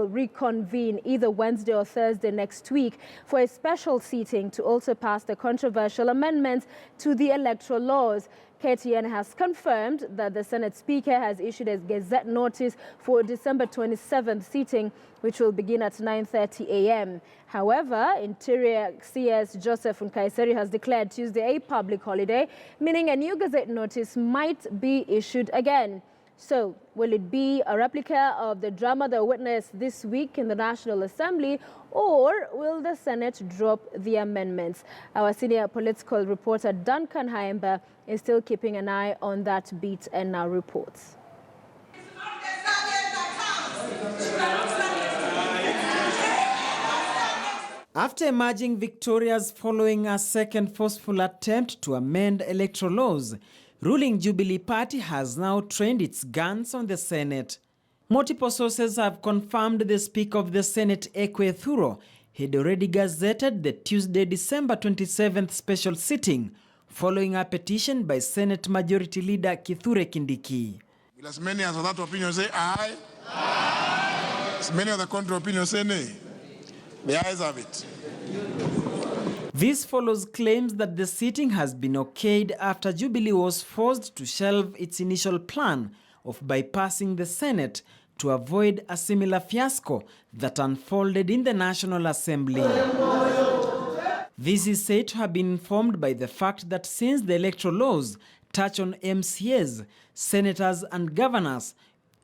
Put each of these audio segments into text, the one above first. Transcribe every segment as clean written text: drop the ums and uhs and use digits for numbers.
will reconvene either Wednesday or Thursday next week for a special sitting to also pass the controversial amendments to the electoral laws. KTN has confirmed that the Senate Speaker has issued a gazette notice for December 27th sitting, which will begin at 9:30 a.m. However, Interior CS Joseph Nkaiserry has declared Tuesday a public holiday, meaning a new gazette notice might be issued again. So, will it be a replica of the drama that we witnessed this week in the National Assembly, or will the Senate drop the amendments? Our senior political reporter Duncan Khaemba is still keeping an eye on that beat and now reports. After emerging victorious following a second forceful attempt to amend electoral laws, ruling Jubilee Party has now trained its guns on the Senate. Multiple sources have confirmed the Speaker of the Senate, Ekwe Thuro, had already gazetted the Tuesday, December 27th special sitting, following a petition by Senate Majority Leader Kithure Kindiki. Will as many as of that opinion say aye? Aye. As many of the contrary opinion say nay? The ayes have it. This follows claims that the sitting has been okayed after Jubilee was forced to shelve its initial plan of bypassing the Senate to avoid a similar fiasco that unfolded in the National Assembly. This is said to have been informed by the fact that since the electoral laws touch on MCAs, senators and governors,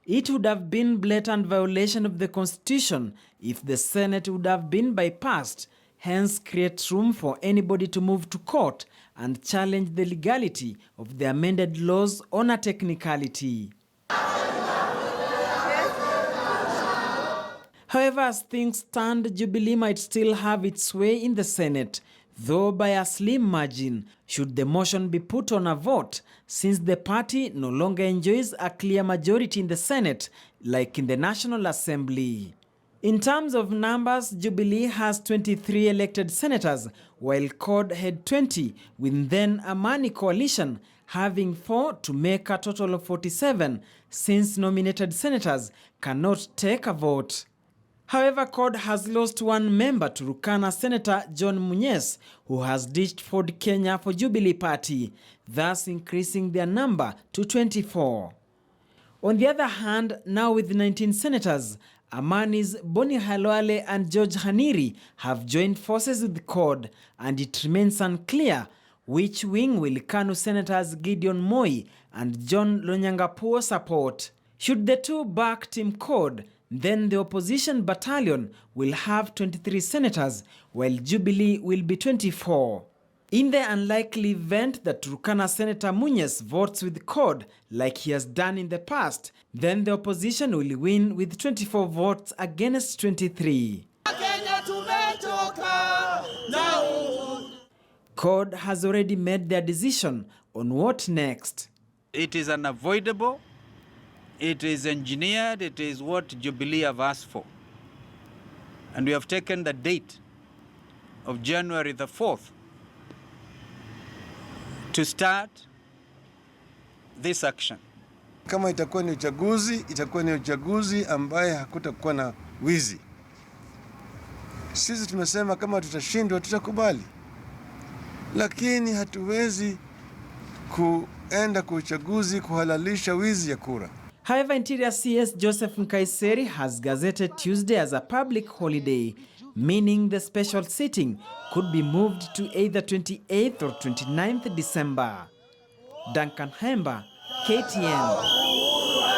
it would have been blatant violation of the Constitution if the Senate would have been bypassed, hence create room for anybody to move to court and challenge the legality of the amended laws on a technicality. However, as things stand, Jubilee might still have its way in the Senate, though by a slim margin, should the motion be put on a vote, since the party no longer enjoys a clear majority in the Senate, like in the National Assembly. In terms of numbers, Jubilee has 23 elected senators, while CORD had 20, with then Amani coalition having 4 to make a total of 47, since nominated senators cannot take a vote. However, CORD has lost one member to Rukana Senator John Munyes, who has ditched Ford Kenya for Jubilee Party, thus increasing their number to 24. On the other hand, now with 19 senators, Amani's Boni Halwale and George Haniri have joined forces with CORD, and it remains unclear which wing will KANU Senators Gideon Moi and John Lonyangapuo support. Should the two back Team CORD, then the opposition battalion will have 23 senators, while Jubilee will be 24. In the unlikely event that Turkana Senator Munyes votes with CORD like he has done in the past, then the opposition will win with 24 votes against 23. CORD has already made their decision on what next. It is unavoidable. It is engineered. It is what Jubilee have asked for. And we have taken the date of January the 4th to start this action. Kama itakuwa ni uchaguzi ambaye hakutakuwa na wizi. Sisi tumesema kama tutashindwa tutakubali. Lakini hatuwezi kuenda kwa uchaguzi kuhalalisha wizi ya kura. However, Interior CS Joseph Nkaiserry has gazetted Tuesday as a public holiday, meaning the special sitting could be moved to either 28th or 29th December. Duncan Khaemba, KTN.